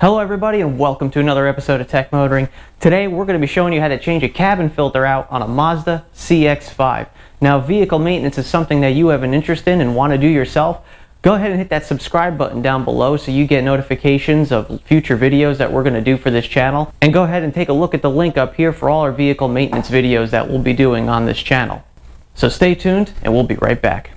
Hello everybody and welcome to another episode of Tech Motoring. Today we're going to be showing you how to change a cabin filter out on a Mazda CX-5. Now vehicle maintenance is something that you have an interest in and want to do yourself. Go ahead and hit that subscribe button down below so you get notifications of future videos that we're going to do for this channel. And go ahead and take a look at the link up here for all our vehicle maintenance videos that we'll be doing on this channel. So stay tuned and we'll be right back.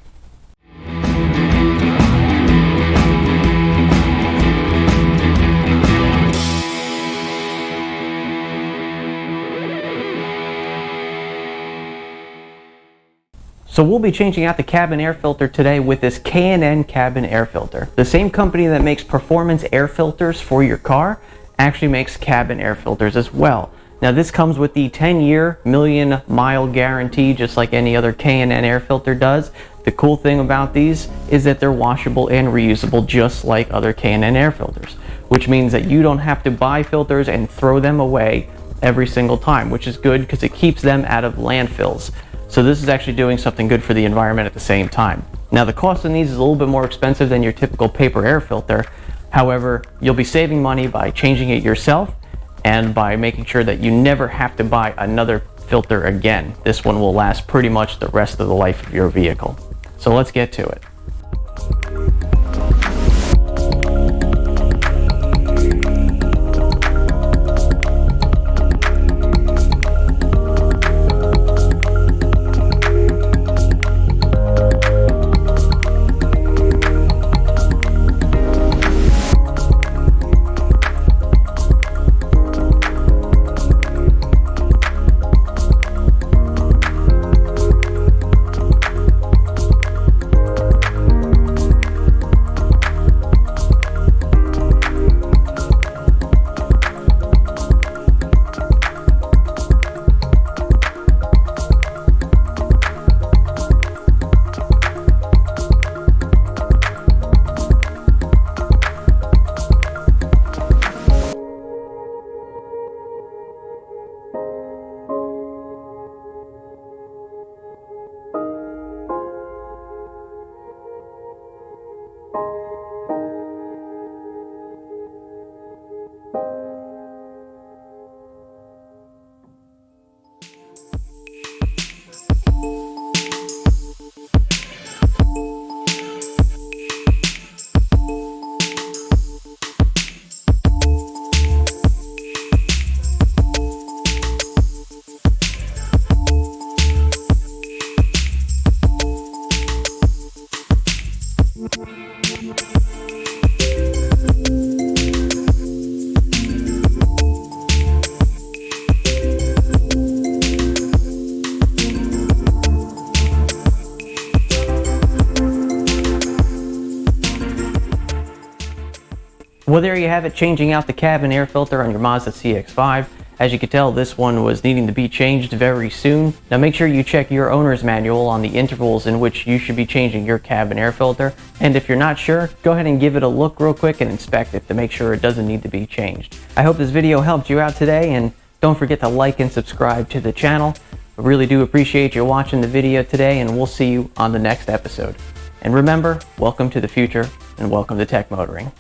So we'll be changing out the cabin air filter today with this K&N cabin air filter. The same company that makes performance air filters for your car actually makes cabin air filters as well. Now this comes with the 10-year million-mile guarantee, just like any other K&N air filter does. The cool thing about these is that they're washable and reusable just like other K&N air filters, which means that you don't have to buy filters and throw them away every single time, which is good because it keeps them out of landfills. So this is actually doing something good for the environment at the same time. Now the cost of these is a little bit more expensive than your typical paper air filter. However, you'll be saving money by changing it yourself and by making sure that you never have to buy another filter again. This one will last pretty much the rest of the life of your vehicle. So let's get to it. Well, there you have it, changing out the cabin air filter on your Mazda CX-5. As you can tell, this one was needing to be changed very soon. Now make sure you check your owner's manual on the intervals in which you should be changing your cabin air filter. And if you're not sure, go ahead and give it a look real quick and inspect it to make sure it doesn't need to be changed. I hope this video helped you out today, and don't forget to like and subscribe to the channel. I really do appreciate you watching the video today, and we'll see you on the next episode. And remember, welcome to the future and welcome to Tech Motoring.